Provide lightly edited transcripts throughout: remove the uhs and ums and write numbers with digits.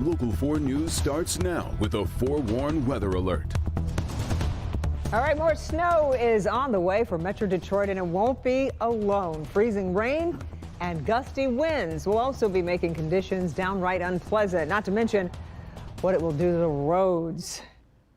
Local 4 News starts now with a forewarned weather alert. All right, more snow is on the way for Metro Detroit, and it won't be alone. Freezing rain and gusty winds will also be making conditions downright unpleasant, not to mention what it will do to the roads.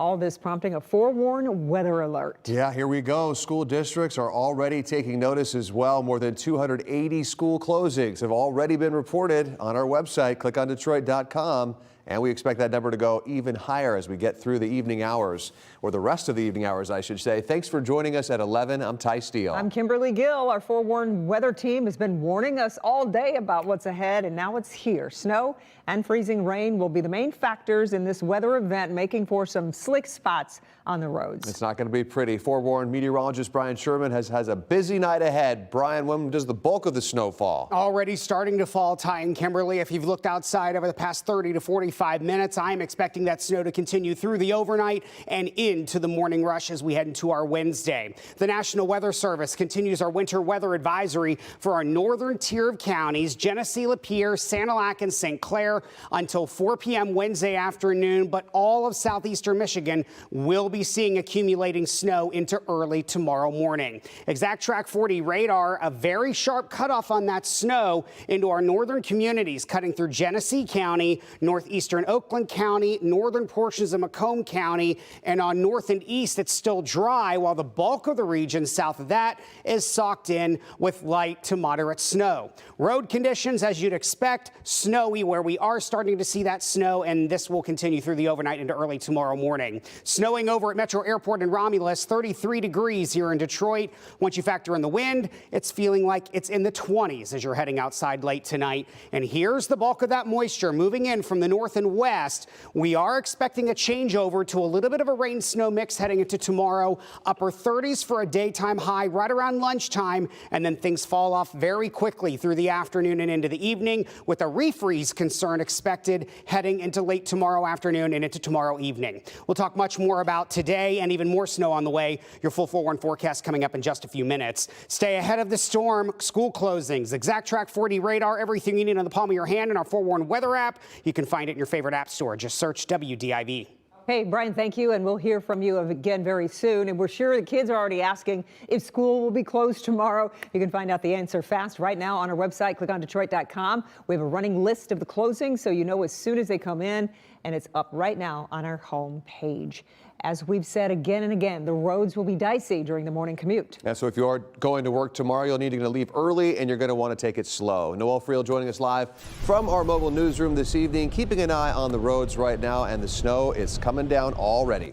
All this prompting a forewarned weather alert. Yeah, here we go. School districts are already taking notice as well. More than 280 school closings have already been reported on our website, clickondetroit.com. And we expect that number to go even higher as we get through the evening hours, or the rest of the evening hours, I should say. Thanks for joining us at 11. I'm Ty Steele. I'm Kimberly Gill. Our forewarned weather team has been warning us all day about what's ahead, and now it's here. Snow and freezing rain will be the main factors in this weather event, making for some slick spots on the roads. It's not going to be pretty. Forewarned meteorologist Brian Sherman has a busy night ahead. Brian, when does the bulk of the snow fall? Already starting to fall, Ty and Kimberly. If you've looked outside over the past 30 to 45 minutes, I'm expecting that snow to continue through the overnight and into the morning rush as we head into our Wednesday. The National Weather Service continues our winter weather advisory for our northern tier of counties, Genesee, Lapeer, Sanilac, and St. Clair until 4 p.m. Wednesday afternoon, but all of southeastern Michigan will be seeing accumulating snow into early tomorrow morning. Exact Track 40 radar, a very sharp cutoff on that snow into our northern communities, cutting through Genesee County, northeastern Oakland County, northern portions of Macomb County, and on north and east it's still dry, while the bulk of the region south of that is socked in with light to moderate snow. Road conditions, as you'd expect, snowy where we are starting to see that snow, and this will continue through the overnight into early tomorrow morning. Snowing over at Metro Airport in Romulus, 33 degrees here in Detroit. Once you factor in the wind, it's feeling like it's in the 20s as you're heading outside late tonight. And here's the bulk of that moisture moving in from the north and west. We are expecting a changeover to a little bit of a rain snow mix heading into tomorrow. Upper 30s for a daytime high right around lunchtime, and then things fall off very quickly through the afternoon and into the evening, with a refreeze concern expected heading into late tomorrow afternoon and into tomorrow evening. We'll talk much more about today and even more snow on the way. Your full forewarned forecast coming up in just a few minutes. Stay ahead of the storm, school closings, Exact Track 40 radar, everything you need on the palm of your hand in our forewarned weather app. You can find it in your favorite app store. Just search WDIV. Hey, Brian, thank you, and we'll hear from you again very soon. And we're sure the kids are already asking if school will be closed tomorrow. You can find out the answer fast right now on our website, clickondetroit.com. We have a running list of the closings, so you know as soon as they come in, and it's up right now on our home page. As we've said again and again, the roads will be dicey during the morning commute. Yeah, so if you are going to work tomorrow, you'll need to leave early, and you're going to want to take it slow. Noel Friel joining us live from our mobile newsroom this evening, keeping an eye on the roads right now, and the snow is coming down already.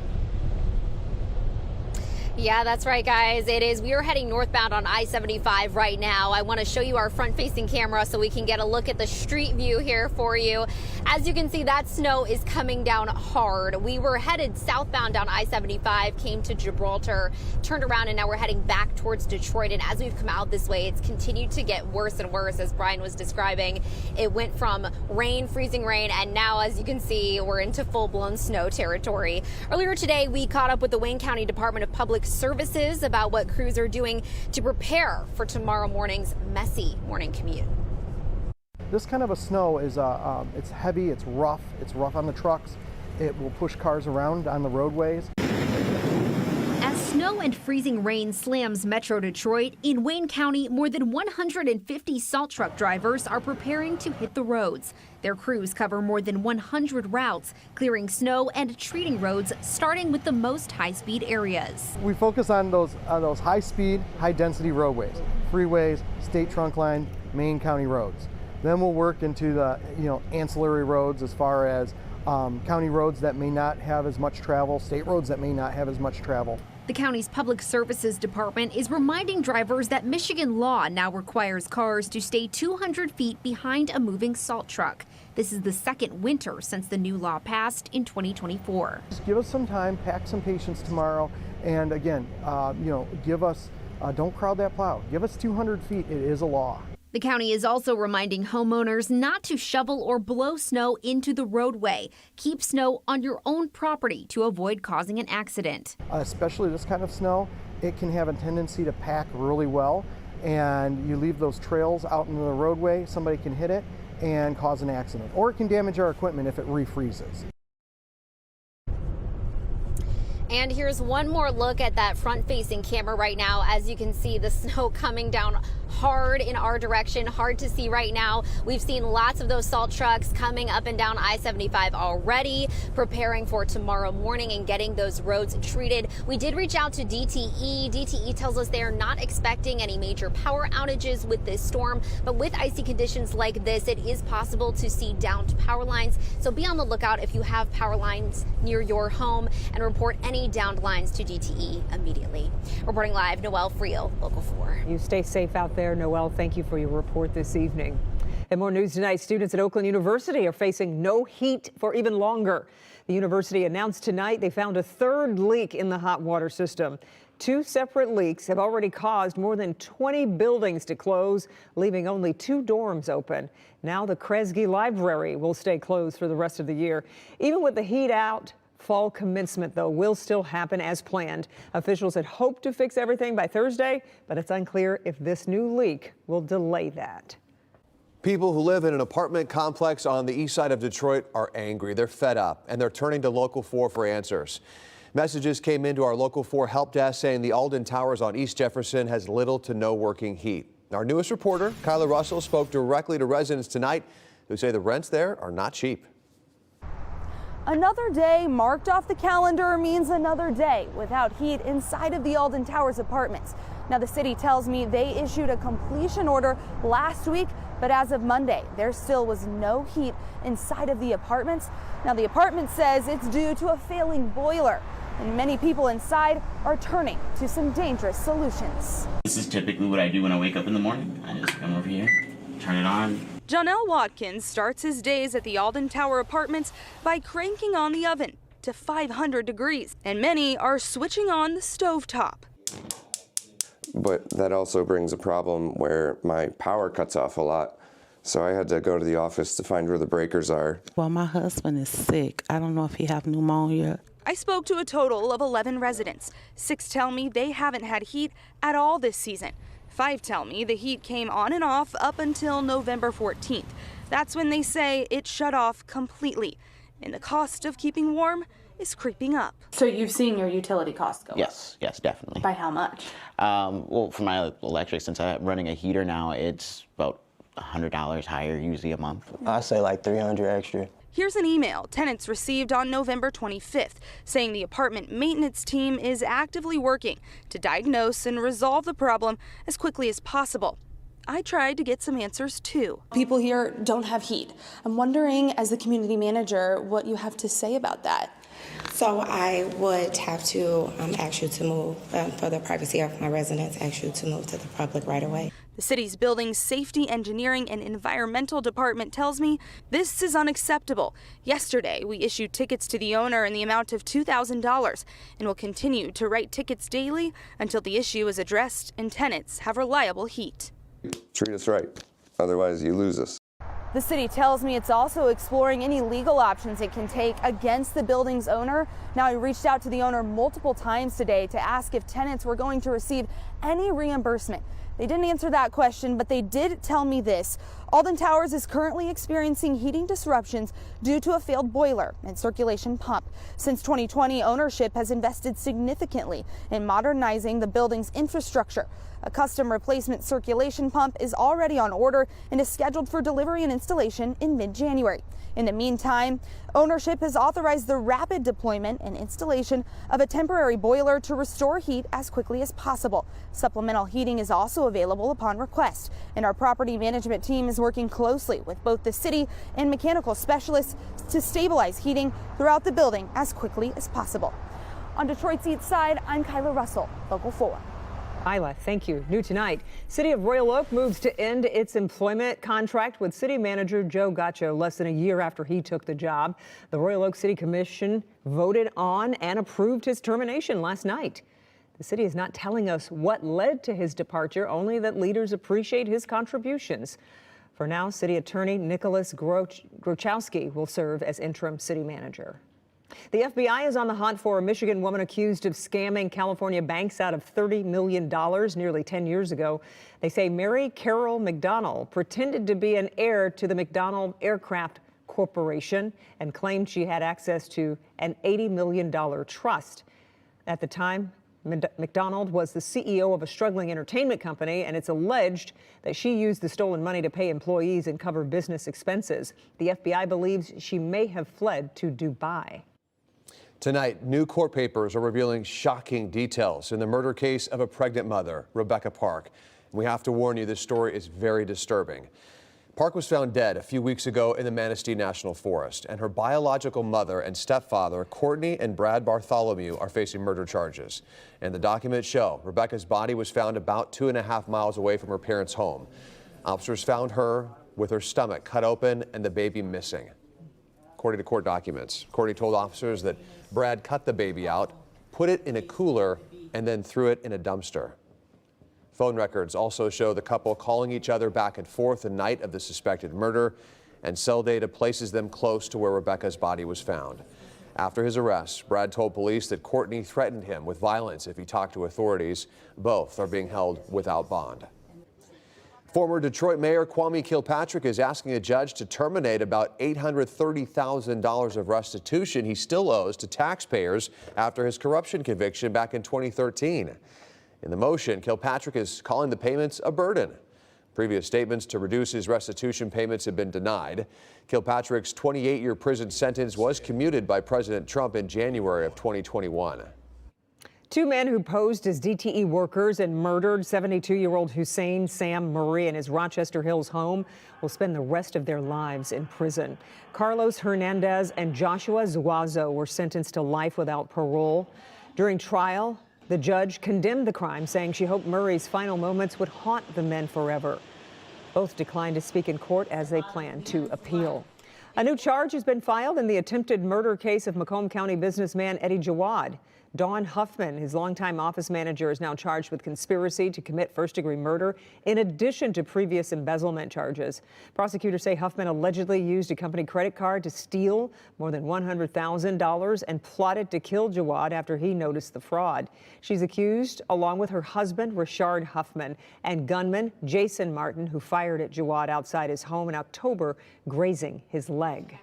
Yeah, that's right, guys. It is. We are heading northbound on I-75 right now. I want to show you our front-facing camera so we can get a look at the street view here for you. As you can see, that snow is coming down hard. We were headed southbound down I-75, came to Gibraltar, turned around, and now we're heading back towards Detroit. And as we've come out this way, it's continued to get worse and worse, as Brian was describing. It went from rain, freezing rain, and now, as you can see, we're into full-blown snow territory. Earlier today, we caught up with the Wayne County Department of Public Services about what crews are doing to prepare for tomorrow morning's messy morning commute. This kind of a snow is it's heavy, it's rough on the trucks. It will push cars around on the roadways. As snow and freezing rain slams Metro Detroit, in Wayne County, more than 150 salt truck drivers are preparing to hit the roads. Their crews cover more than 100 routes, clearing snow and treating roads, starting with the most high-speed areas. We focus on those high-speed, high-density roadways, freeways, state trunk line, main county roads. Then we'll work into the ancillary roads as far as county roads that may not have as much travel, state roads that may not have as much travel. The county's Public Services Department is reminding drivers that Michigan law now requires cars to stay 200 feet behind a moving salt truck. This is the second winter since the new law passed in 2024. Just give us some time, pack some patience tomorrow, and again, give us, don't crowd that plow. Give us 200 feet, it is a law. The county is also reminding homeowners not to shovel or blow snow into the roadway. Keep snow on your own property to avoid causing an accident. Especially this kind of snow, it can have a tendency to pack really well, and you leave those trails out into the roadway, somebody can hit it, and cause an accident, or it can damage our equipment if it refreezes. And here's one more look at that front-facing camera right now. As you can see, the snow coming down hard in our direction, hard to see right now. We've seen lots of those salt trucks coming up and down I-75 already, preparing for tomorrow morning and getting those roads treated. We did reach out to DTE. DTE tells us they are not expecting any major power outages with this storm, but with icy conditions like this, it is possible to see downed power lines. So be on the lookout if you have power lines near your home, and report any downed lines to DTE immediately. Reporting live, Noelle Friel, Local 4. You stay safe out there, Noelle. Thank you for your report this evening. And more news tonight. Students at Oakland University are facing no heat for even longer. The university announced tonight they found a third leak in the hot water system. 2 separate leaks have already caused more than 20 buildings to close, leaving only 2 dorms open. Now the Kresge Library will stay closed for the rest of the year. Even with the heat out, fall commencement, though, will still happen as planned. Officials had hoped to fix everything by Thursday, but it's unclear if this new leak will delay that. People who live in an apartment complex on the east side of Detroit are angry. They're fed up, and they're turning to Local 4 for answers. Messages came into our Local 4 help desk saying the Alden Towers on East Jefferson has little to no working heat. Our newest reporter, Kyla Russell, spoke directly to residents tonight who say the rents there are not cheap. Another day marked off the calendar means another day without heat inside of the Alden Towers apartments. Now, the city tells me they issued a completion order last week, but as of Monday, there still was no heat inside of the apartments. Now, the apartment says it's due to a failing boiler, and many people inside are turning to some dangerous solutions. This is typically what I do when I wake up in the morning. I just come over here, turn it on. Jonell Watkins starts his days at the Alden Tower Apartments by cranking on the oven to 500 degrees, and many are switching on the stovetop. But that also brings a problem where my power cuts off a lot, so I had to go to the office to find where the breakers are. Well, my husband is sick. I don't know if he have pneumonia. I spoke to a total of 11 residents. 6 tell me they haven't had heat at all this season. 5 tell me the heat came on and off up until November 14th. That's when they say it shut off completely. And the cost of keeping warm is creeping up. So you've seen your utility costs go up? Yes, definitely. By how much? Well, for my electric, since I'm running a heater now, it's about $100 higher usually a month. I say like $300 extra. Here's an email tenants received on November 25th saying the apartment maintenance team is actively working to diagnose and resolve the problem as quickly as possible. I tried to get some answers too. People here don't have heat. I'm wondering, as the community manager, what you have to say about that. So I would have to ask you to move, for the privacy of my residents, ask you to move to the public right away. The city's Building Safety, Engineering, and Environmental Department tells me this is unacceptable. Yesterday, we issued tickets to the owner in the amount of $2,000 and will continue to write tickets daily until the issue is addressed and tenants have reliable heat. Treat us right, otherwise you lose us. The city tells me it's also exploring any legal options it can take against the building's owner. Now, I reached out to the owner multiple times today to ask if tenants were going to receive any reimbursement. They didn't answer that question, but they did tell me this. Alden Towers is currently experiencing heating disruptions due to a failed boiler and circulation pump. Since 2020, ownership has invested significantly in modernizing the building's infrastructure. A custom replacement circulation pump is already on order and is scheduled for delivery and installation in mid-January. In the meantime, ownership has authorized the rapid deployment and installation of a temporary boiler to restore heat as quickly as possible. Supplemental heating is also available upon request, and our property management team is working closely with both the city and mechanical specialists to stabilize heating throughout the building as quickly as possible. On Detroit's East Side, I'm Kyla Russell, Local 4. Kyla, thank you. New tonight, City of Royal Oak moves to end its employment contract with city manager Joe Gaccio less than a year after he took the job. The Royal Oak City Commission voted on and approved his termination last night. The city is not telling us what led to his departure, only that leaders appreciate his contributions. For now, City Attorney Nicholas Grochowski will serve as interim city manager. The FBI is on the hunt for a Michigan woman accused of scamming California banks out of $30 million nearly 10 years ago. They say Mary Carol McDonald pretended to be an heir to the McDonnell Aircraft Corporation and claimed she had access to an $80 million trust. At the time, McDonald was the CEO of a struggling entertainment company, and it's alleged that she used the stolen money to pay employees and cover business expenses. The FBI believes she may have fled to Dubai. Tonight, new court papers are revealing shocking details in the murder case of a pregnant mother, Rebecca Park. We have to warn you, this story is very disturbing. Park was found dead a few weeks ago in the Manistee National Forest, and her biological mother and stepfather, Courtney and Brad Bartholomew, are facing murder charges. And the documents show Rebecca's body was found about 2.5 miles away from her parents' home. Officers found her with her stomach cut open and the baby missing. According to court documents, Courtney told officers that Brad cut the baby out, put it in a cooler, and then threw it in a dumpster. Phone records also show the couple calling each other back and forth the night of the suspected murder, and cell data places them close to where Rebecca's body was found. After his arrest, Brad told police that Courtney threatened him with violence if he talked to authorities. Both are being held without bond. Former Detroit Mayor Kwame Kilpatrick is asking a judge to terminate about $830,000 of restitution he still owes to taxpayers after his corruption conviction back in 2013. In the motion, Kilpatrick is calling the payments a burden. Previous statements to reduce his restitution payments have been denied. Kilpatrick's 28-year prison sentence was commuted by President Trump in January of 2021. Two men who posed as DTE workers and murdered 72-year-old Hussein Sam Murray in his Rochester Hills home will spend the rest of their lives in prison. Carlos Hernandez and Joshua Zuazo were sentenced to life without parole. During trial, the judge condemned the crime, saying she hoped Murray's final moments would haunt the men forever. Both declined to speak in court as they plan to appeal. A new charge has been filed in the attempted murder case of Macomb County businessman Eddie Jawad. Don Huffman, his longtime office manager, is now charged with conspiracy to commit first-degree murder in addition to previous embezzlement charges. Prosecutors say Huffman allegedly used a company credit card to steal more than $100,000 and plotted to kill Jawad after he noticed the fraud. She's accused, along with her husband, Richard Huffman, and gunman Jason Martin, who fired at Jawad outside his home in October, grazing his leg.